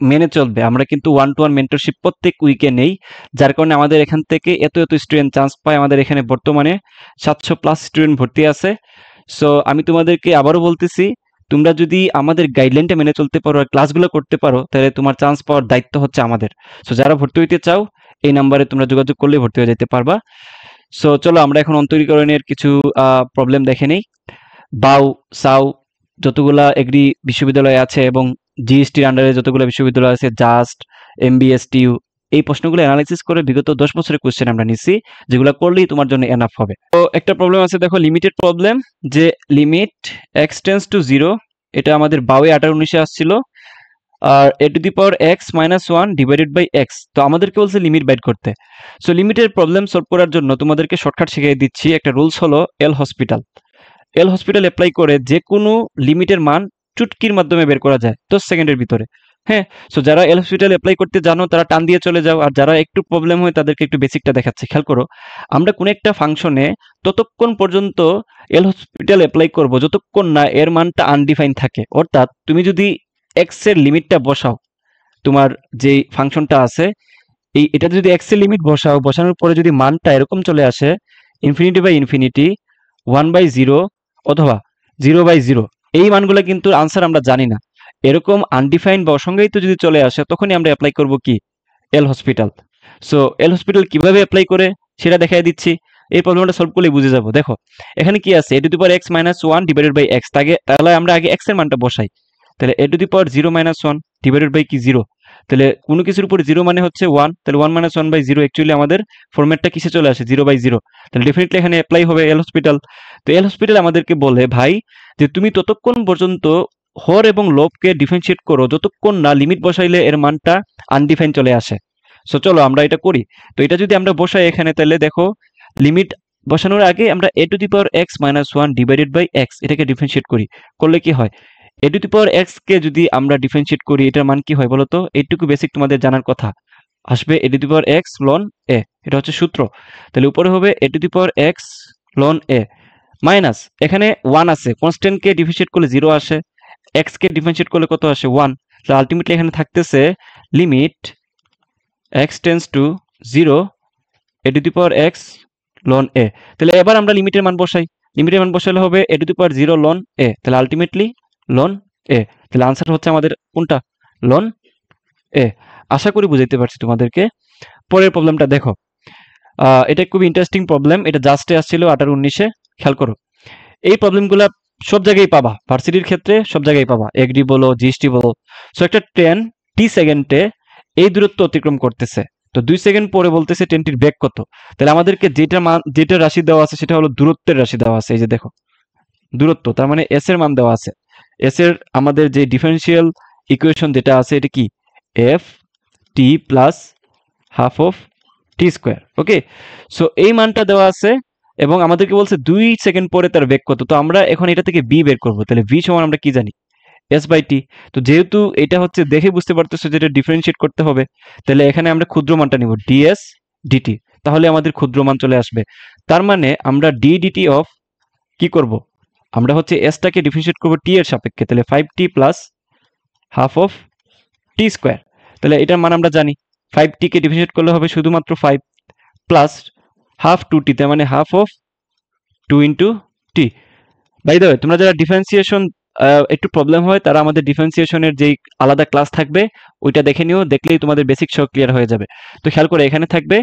মেনে চলবে, আমরা কিন্তু 1-to-1 মেন্টরশিপ প্রত্যেক উইকে নেই, যার কারণে আমাদের এখান থেকে এত এত স্টুডেন্ট চান্স পায়। আমাদের এখানে বর্তমানে 700+ স্টুডেন্ট ভর্তি আছে। সো আমি তোমাদেরকে আবারও বলতেছি, তোমরা যদি আমাদের গাইডলাইনটা মেনে চলতে পারো আর ক্লাসগুলো করতে পারো, তাহলে তোমার চান্স পাওয়ার দায়িত্ব হচ্ছে আমাদের। সো যারা ভর্তি হইতে চাও, এই নাম্বারে তোমরা যোগাযোগ করলে ভর্তি হয়ে যেতে পারবা। সো চলো আমরা এখন অন্তরীকরণের কিছু প্রবলেম দেখে নেই। বাউ সাউ যতগুলা এগ্রি বিশ্ববিদ্যালয় আছে এবং জিএসটির আন্ডারে যতগুলো বিশ্ববিদ্যালয় আছে, জাস্ট, এমবিএসটিইউ, এই প্রশ্নগুলো অ্যানালাইসিস করে বিগত 10 বছরের কোশ্চেন আমরা নিচ্ছি, যেগুলো করলেই তোমার জন্য এনাফ হবে। তো একটা প্রবলেম আছে, দেখো লিমিটেড প্রবলেম, যে লিমিট এক্স টেন্স টু 0, এটা আমাদের বাউয়ে 18-19-এ আসছিল, আর e to the power x minus one divided by x. তো আমাদেরকে বলছে লিমিট বাইট করতে। সো লিমিটের প্রবলেম সলভ করার জন্য তোমাদেরকে শর্টকাট শিখিয়ে দিচ্ছি। একটা রুলস হলো এল হসপিটাল অ্যাপ্লাই করে যে কোনো লিমিটের মান চুটকির মাধ্যমে বের করা যায় 10 সেকেন্ডের ভিতরে। হ্যাঁ, সো যারা এল হসপিটাল অ্যাপ্লাই করতে জানো তারা টান দিয়ে চলে যাও, আর যারা একটু প্রবলেম হয় তাদেরকে একটু বেসিকটা দেখাচ্ছে। খেয়াল করো, আমরা কোনো একটা ফাংশনে ততক্ষণ পর্যন্ত এল হসপিটাল অ্যাপ্লাই করব যতক্ষণ না এর মানটা আনডিফাইন থাকে। অর্থাৎ তুমি যদি এক্স এর লিমিটটা বসাও, তোমার যেই ফাংশনটা আছে, এটা যদি এক্স এর লিমিট বসানোর পরে যদি মানটা এরকম চলে আসে ইনফিনিটি বাই ইনফিনিটি, 1/0 অথবা 0/0, এই মানগুলো কিন্তু আনসার আমরা জানি না, এরকম আনডিফাইন বা অসংজ্ঞায়িত যদি চলে আসে, তখনই আমরা অ্যাপ্লাই করব কি এল হসপিটাল। সো এল হসপিটাল কিভাবে অ্যাপ্লাই করে সেটা দেখাই দিচ্ছি। এই প্রবলেমটা সলভ করলে বুঝে যাব। দেখো এখানে কি আছে, e to the power x minus one divided by x, তাহলে আমরা আগে এক্স এর মানটা বসাই। তাহলে e to the power 0-1 divided by কি 0, তাহলে কোনো কিছুর উপরে 0 মানে হচ্ছে 1, তাহলে 1-1/0 অ্যাকচুয়ালি আমাদের ফরম্যাটটা কিসে চলে আসে 0/0। তাহলে ডেফিনেটলি এখানে অ্যাপ্লাই হবে এল হসপিটাল। তো এল হসপিটাল আমাদেরকে বলে ভাই যে তুমি ততক্ষণ পর্যন্ত হর এবং লবকে ডিফারেন্সিয়েট করো যতক্ষণ না লিমিট বসাইলে এর মানটা আনডিফাইন চলে আসে। সো চলো আমরা এটা করি। তো এটা যদি আমরা বসাই এখানে, তাহলে দেখো লিমিট বসানোর আগে আমরা e to the power x minus one divided by x এটাকে ডিফারেন্সিয়েট করি, করলে কি হয়, এ টু দি পাওয়ার এক্স কে যদি আমরা ডিফারেন্সিয়েট করি, এটার মান কি হয় বলতো, এইটুকু বেসিক তোমাদের জানার কথা, আসবে e to the power x ln e, এটা হচ্ছে সূত্র। তাহলে উপরে হবে e to the power x ln e minus, এখানে 1 আছে, কনস্ট্যান্ট কে ডিফারেন্সিয়েট করলে 0 আসে, এক্স কে ডিফারেন্সিয়েট করলে কত আসে 1। তাহলে আলটিমেটলি এখানে থাকতেছে limit x tends to 0 e to the power x ln e. তাহলে এবার আমরা লিমিটের মান বসাই, লিমিটের মান বসালে হবে e to the power 0 loan e, তাহলে আলটিমেটলি লন এ। তাহলে আনসার হচ্ছে আমাদের কোনটা, লন এ। আশা করি বুঝাইতে পারছি তোমাদেরকে। পরের প্রবলেমটা দেখো, এটা খুবই ইন্টারেস্টিং প্রবলেম, এটা জাস্টে আসছিল 18-19-এ। খেয়াল করো, এই প্রবলেমগুলো সব জায়গায় পাবা, ভার্সিটির ক্ষেত্রে সব জায়গায় পাবা, এগ্রি বলো জিএসটি বলো। সো একটা ট্রেন টি সেকেন্ডে এই দূরত্ব অতিক্রম করতেছে, তো 2 সেকেন্ড পরে বলতেছে ট্রেনটির বেগ কত। তাহলে আমাদেরকে যেটা রাশি দেওয়া আছে সেটা হলো দূরত্বের রাশি দেওয়া আছে। এই যে দেখো দূরত্ব, তার মানে এস এর মান দেওয়া আছে। এস এর আমাদের যে ডিফারেন্সিয়াল ইকুয়েশন যেটা আছে, এটা কি F T plus half of T square. Okay, so এই মানটা দেওয়া আছে এবং আমাদেরকে বলছে 2 সেকেন্ড পরে তার বেগ কত। তো আমরা এখন এটা থেকে বি বের করবো, তাহলে ভি সমান আমরা কি জানি, এস বাই টি। তো যেহেতু এটা হচ্ছে দেখে বুঝতে পারতেছো যে এটা ডিফারেন্সিয়েট করতে হবে, তাহলে এখানে আমরা ক্ষুদ্র মানটা নিব ডিএস ডিটি, তাহলে আমাদের ক্ষুদ্র মান চলে আসবে। তার মানে আমরা ডি ডিটি অফ কি করব, আমরা হচ্ছে এসটাকে ডিফারেন্সিয়েট করব টি এর সাপেক্ষে, তাহলে 5t plus half of T square. তাহলে এটার মান আমরা জানি, 5t কে ডিফারেন্সিয়েট করলে হবে শুধুমাত্র 5 প্লাস হাফ 2t, তার মানে half of 2 into T. By the way, তোমরা যারা ডিফারেন্সিয়েশন একটু প্রবলেম হয় তারা আমাদের ডিফারেন্সিয়েশনের যেই আলাদা ক্লাস থাকবে ওইটা দেখে নিও, দেখলেই তোমাদের বেসিক সব ক্লিয়ার হয়ে যাবে। তো খেয়াল করে এখানে থাকবে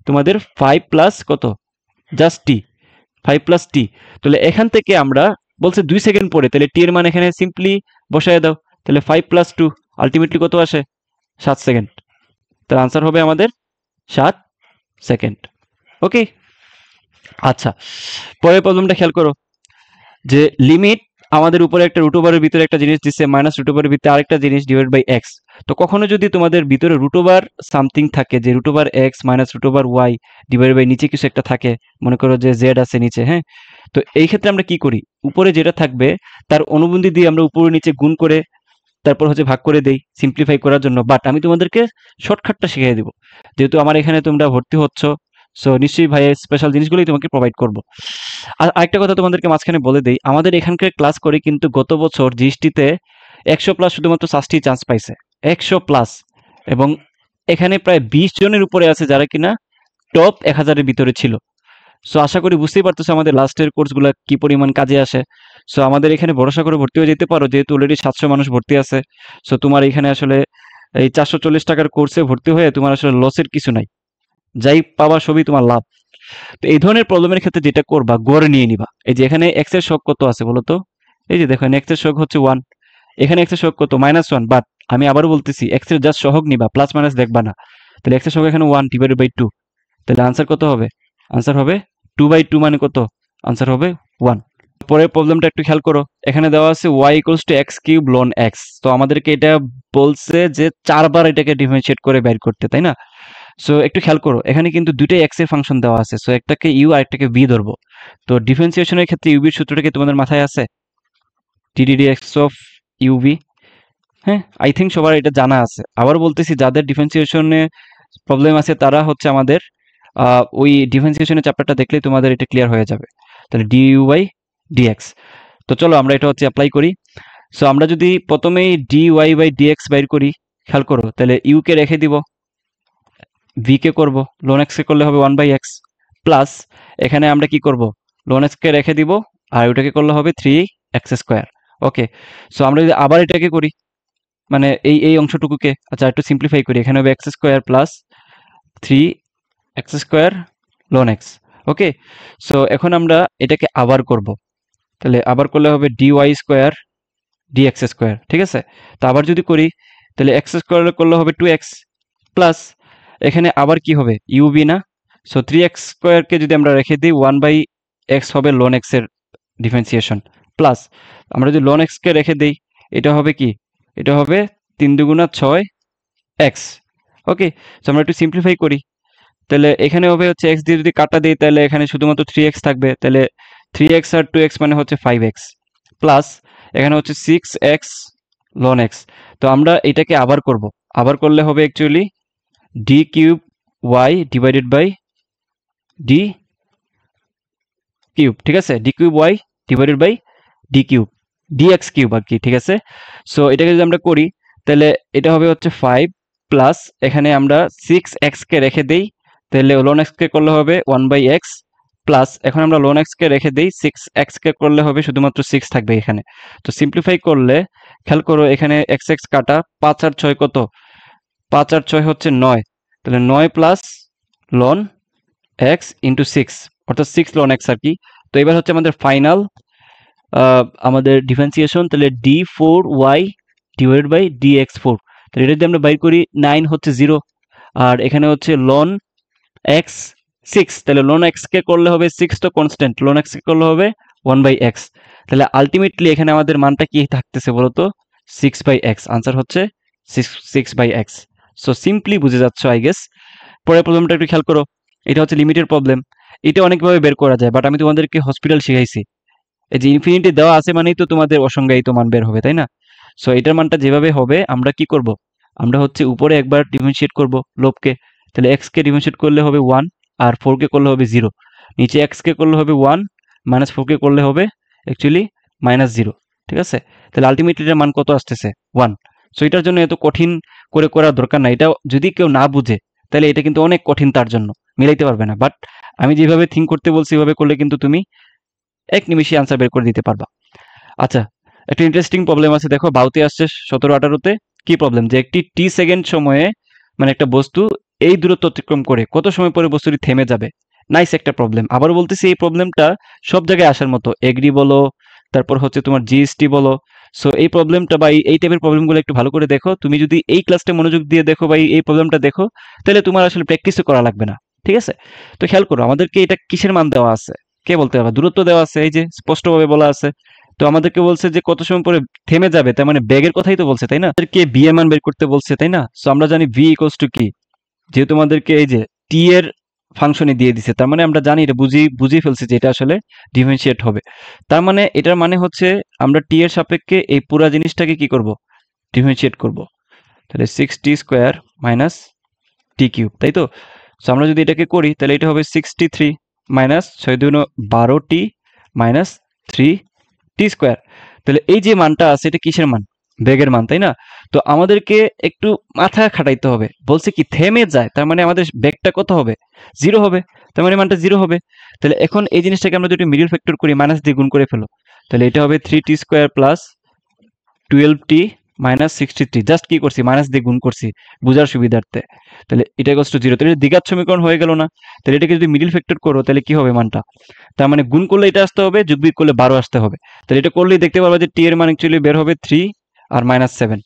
তোমাদের 5 প্লাস কত, জাস্ট টি, 5 প্লাস টি। তাহলে এখান থেকে আমরা বলছে 2 সেকেন্ড পরে, তাহলে টি এর মান এখানে সিম্পলি বসায় দাও, তাহলে 5 প্লাস 2 আলটিমেটলি কত আসে, 7 সেকেন্ড। তার আনসার হবে আমাদের 7 সেকেন্ড। ওকে, আচ্ছা, পরের প্রবলেমটা খেয়াল করো, যে লিমিট আমাদের উপরে একটা রুট ওভারের ভিতরে একটা জিনিস দিচ্ছে, মাইনাস রুট ওভারের ভিতরে আরেকটা জিনিস ডিভাইড বাই এক্স। তো কখনো যদি তোমাদের ভিতরে রুট ওভার সামথিং থাকে, যে root over X minus root over Y divide by নিচে কিছু একটা থাকে, মনে করো যে জেড আছে নিচে, হ্যাঁ, তো এই ক্ষেত্রে আমরা কি করি, উপরে যেটা থাকবে তার অনুবন্ধী দিয়ে আমরা উপরে নিচে গুণ করে তারপর হচ্ছে ভাগ করে দেই সিম্পলিফাই করার জন্য। বাট আমি তোমাদেরকে শর্টকাটটা শিখিয়ে দিব, যেহেতু আমার এখানে তোমরা ভর্তি হচ্ছ, সো নিশ্চয়ই ভাই স্পেশাল জিনিসগুলোই তোমাকে প্রোভাইড করব। আর আরেকটা কথা তোমাদেরকে মাঝখানে বলে দেই, আমাদের এখানকার ক্লাস করে কিন্তু গত বছর জিএসটিতে 100+ শুধুমাত্র 5টি চান্স পাইছে, 100+, এবং এখানে প্রায় 20 জনের উপরে আছে যারা কিনা টপ 1000-এর ভিতরে ছিল। সো আশা করি বুঝতেই পারতেছো আমাদের লাস্টের কোর্সগুলো কি পরিমাণ কাজে আসে। সো আমাদের এখানে ভরসা করে ভর্তি হয়ে যেতে পারো, যেহেতু অলরেডি 700 মানুষ ভর্তি আছে। সো তোমার এখানে আসলে এই 440 টাকার কোর্সে ভর্তি হয়ে তোমার আসলে লসের কিছু নাই, যাই পাবা সবই তোমার লাভ। তো এই ধরনের প্রবলেমের ক্ষেত্রে যেটা করবা, গড় নিয়ে নিবা। এই যে এখানে এক্স এর শক কত আছে বলো তো, এই যে দেখো এক্স এর শক হচ্ছে 1, এখানে এক্স এর শক কত -1, বাট আমি আবারও বলতেছি এক্স এর জাস্ট সহগ নিবা, প্লাস মাইনাস দেখবা না। তাহলে এক্স এর শক এখানে 1 ডিভাইডেড বাই 2, তাহলে আনসার কত হবে, আনসার হবে 2/2, মানে কত, আনসার হবে 1। পরের প্রবলেমটা একটু খেয়াল করো, এখানে দেওয়া আছে y equals to X cube লন এক্স। তো আমাদেরকে এটা বলছে যে 4বার এটাকে ডিফারেন্সিয়েট করে বের করতে, তাই না? সো একটু খেয়াল করো, এখানে কিন্তু দুইটাই এক্স এর ফাংশন দেওয়া আছে, সো একটাকে ইউ আর একটাকে ভি ধরবো। তো ডিফারেন্সিয়েশনের ক্ষেত্রে ইউভির সূত্রটা কি তোমাদের মাথায় আছে, টিডিডি এক্স অফ ইউভি? হ্যাঁ, আই থিঙ্ক সবার এটা জানা আছে। আবার বলতেছি, যাদের ডিফারেন্সিয়েশনে প্রবলেম আছে তারা হচ্ছে আমাদের ওই ডিফারেন্সিয়েশনের চ্যাপ্টারটা দেখলেই তোমাদের এটা ক্লিয়ার হয়ে যাবে। তাহলে ডিইউ বাই ডিএক্স। তো চলো আমরা এটা হচ্ছে অ্যাপ্লাই করি। সো আমরা যদি প্রথমেই ডিওয়াই বাই ডিএক্স বাইর করি, খেয়াল করো, তাহলে ইউ কে রেখে দিব, ভি কে করব, লন এক্স কে করলে হবে 1/x, প্লাস এখানে আমরা কি করব, লন এক্স কে রেখে দিব আর ওটাকে করলে হবে 3x²। ওকে, সো আমরা যদি আবার এটাকে করি, মানে এই অংশটুকুকে আচ্ছা একটু সিম্পলিফাই করি, এখানে হবে x² plus 3x² ln x. Okay, so এখন আমরা এটাকে আবার করব, তাহলে আবার করলে হবে dy² dx², ঠিক আছে? তো আবার যদি করি, তাহলে x² করলে হবে 2x, প্লাস এখানে আবার কি হবে, uv না, সো 3x² কে যদি আমরা রেখে দিই 1/x হবে লন এক্স এর ডিফারেন্সিয়েশন, প্লাস আমরা যদি লন এক্স কে রেখে দিই, এটা হবে কি, এটা হবে 3 দুগুণা 6x। ওকে, সো আমরা একটু সিম্পলিফাই করি, তাহলে এখানে হবে হচ্ছে x দিয়ে যদি কাটা দিই তাহলে এখানে শুধুমাত্র 3x থাকবে, তাহলে 3x আর 2x মানে হচ্ছে 5x, প্লাস এখানে হচ্ছে 6x লন এক্স। তো আমরা এটাকে আবার করব, আবার করলে হবে actually d cube y divided by d cube, ঠিক আছে, d cube y divided by d cube, dx cube আর কি, ঠিক আছে? সো এটাকে যদি আমরা করি তাহলে এটা হবে হচ্ছে 5 প্লাস এখানে আমরা 6x কে রেখে দেই, তাহলে লন এক্স কে করলে হবে 1/x, প্লাস এখন আমরা লন এক্স কে রেখে দেই, 6x কে করলে হবে শুধুমাত্র 6 থাকবে এখানে। তো সিম্পলিফাই করলে খেয়াল করো এখানে x x কাটা, 5 আর 6 কত, 5 আর 6 হচ্ছে 9, তাহলে 9 প্লাস লন এক্স ইন্টু 6, অর্থাৎ 6 লন এক্স আর কি। তো এবার হচ্ছে আমাদের ফাইনাল আমাদের ডিফারেন্সিয়েশন, তাহলে d4y ডিভাইডেড বাই dx4, তাহলে এটা যদি আমরা বাইর করি 9 হচ্ছে 0, আর এখানে হচ্ছে লন এক্স 6, তাহলে লন এক্স কে করলে হবে 6 তো কনস্ট্যান্ট, লন এক্স কে করলে হবে 1/x, তাহলে আলটিমেটলি এখানে আমাদের মানটা কি থাকতেছে বলতো, 6/x, আনসার হচ্ছে 6/x। সো সিম্পলি বুঝে যাচ্ছ আই গেস। পরের প্রবলেমটা একটু খেয়াল করো, এটা হচ্ছে লিমিটের প্রবলেম, এটা অনেকভাবে বের করা যায়, বাট আমি তোমাদেরকে হসপিটাল শিখাইছি, এই যে ইনফিনিটি দেওয়া আছে মানেই তো তোমাদের অসংজ্ঞায়িত মান বের হবে, তাই না? সো এটার মানটা যেভাবে হবে আমরা কি করব, আমরা হচ্ছে উপরে একবার ডিফারেন্সিয়েট করব লবকে, তাহলে x কে ডিফারেন্সিয়েট করলে হবে 1 আর 4 কে করলে হবে 0, নিচে x কে করলে হবে 1 -4 কে করলে হবে অ্যাকচুয়ালি -0, ঠিক আছে? তাহলে আলটিমেটলি এটার মান কত আসতেছে? 1। সো এটার জন্য এত কঠিন করে করার দরকার নাই। এটা যদি কেউ না বুঝে তাহলে এটা কিন্তু অনেক কঠিন তার জন্য, মিলাইতে পারবে না। বাট আমি যেভাবে থিঙ্ক করতে বলছি এভাবে করলে কিন্তু তুমি 1 নিমিষে আনসার বের করে দিতে পারবা। আচ্ছা, একটা ইন্টারেস্টিং প্রবলেম আছে, দেখো বাউতে আসছে 17-18-তে। কি প্রবলেম? যে একটি টি সেকেন্ড সময়ে মানে একটা বস্তু এই দূরত্ব অতিক্রম করে কত সময় পরে বস্তুটি থেমে যাবে? নাইস একটা প্রবলেম। আবার বলতেছি এই প্রবলেমটা সব জায়গায় আসার মতো, এগ্রি বলো, তারপর হচ্ছে তোমার জিএসটি বলো। সো এই প্রবলেমটা বা এই টাইপের প্রবলেমগুলো একটু ভালো করে দেখো। তুমি যদি এই ক্লাসটা মনোযোগ দিয়ে দেখো বা এই প্রবলেমটা দেখো, তাহলে তোমার আসলে প্র্যাকটিসও করা লাগবে না, ঠিক আছে? তো খেয়াল করো আমাদেরকে এটা কিসের মান দেওয়া আছে, কে বলতে পারবে? দূরত্ব দেওয়া আছে, এই যে স্পষ্টভাবে বলা আছে। তো আমাদেরকে বলছে যে কত সময় পরে থেমে যাবে, তার মানে বেগের কথাই তো বলছে, তাই না? আমাদেরকে ভি এর মান বের করতে বলছে, তাই না? সো আমরা জানি ভি ইকুয়ালস টু কি, যেহেতু আমাদেরকে এই যে টি এর ফাংশনে দিয়ে দিছে, তার মানে আমরা জানি, এটা বুঝিয়ে ফেলছি যে এটা আসলে ডিফারেন্সিয়েট হবে। তার মানে এটার মানে হচ্ছে আমরা টি এর সাপেক্ষে এই পুরা জিনিসটাকে কি করব? ডিফারেন্সিয়েট করব। তাহলে 6t² মাইনাস টি কিউব, তাই তো? সো আমরা যদি এটাকে করি তাহলে এটা হবে 63 মাইনাস 6×2 = 12t মাইনাস 3t²। তাহলে এই যে মানটা আছে এটা কিসের মান? বেগের মান, তাই না? তো আমাদেরকে একটু মাথা খাটাইতে হবে। বলছে কি থেমে যায়, তার মানে আমাদের বেগটা কত হবে? 0 হবে। তার মানে মানটা 0 হবে। তাহলে এখন এই জিনিসটাকে আমরা যদি মিডল ফ্যাক্টর করি, মাইনাস দিয়ে গুণ করে ফেলো। তাহলে এটা হবে 3t² plus 12t minus 63। Just কি করছি? মাইনাস দিয়ে গুণ করছি বোঝার সুবিধার্থে। তাহলে এটা ইকুয়ালস টু 0। তাহলে দ্বিঘাত সমীকরণ হয়ে গেল না? তাহলে এটাকে যদি মিডল ফ্যাক্টর করো তাহলে কি হবে মানটা? তার মানে গুণ করলে এটা আসতে হবে, যোগ বিয়োগ করলে 12 আসতে হবে। তাহলে এটা করলেই দেখতে পারবা যে টি এর মান অ্যাকচুয়ালি বের হবে 3 আর -7।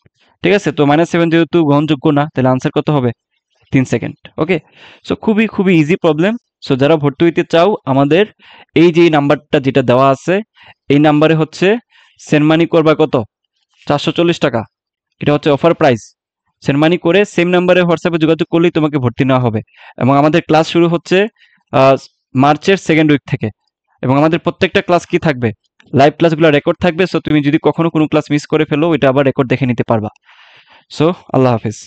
ঠিক আছে? তো -7 যেহেতু গ্রহণযোগ্য না, তাহলে আনসার কত হবে? 3 সেকেন্ড। ওকে? সো খুবই খুবই ইজি প্রবলেম। সো যারা ভর্তি হইতে চাও আমাদের এই যে নাম্বারটা যেটা দেওয়া আছে এই নাম্বারে হচ্ছে সেন্ড মানি করবা কত? 440 টাকা। এটা হচ্ছে অফার প্রাইস। সেন্ড মানি করে সেম নাম্বারে হোয়াটসঅ্যাপে যোগাযোগ করলেই তোমাকে ভর্তি নেওয়া হবে। এবং আমাদের ক্লাস শুরু হচ্ছে মার্চের সেকেন্ড উইক থেকে। এবং আমাদের প্রত্যেকটা ক্লাস কি থাকবে? লাইভ ক্লাসগুলো রেকর্ড থাকবে। সো তুমি যদি কখনো কোনো ক্লাস মিস করে ফেলো, এটা আবার রেকর্ড দেখে নিতে পারবা। সো আল্লাহ হাফেজ।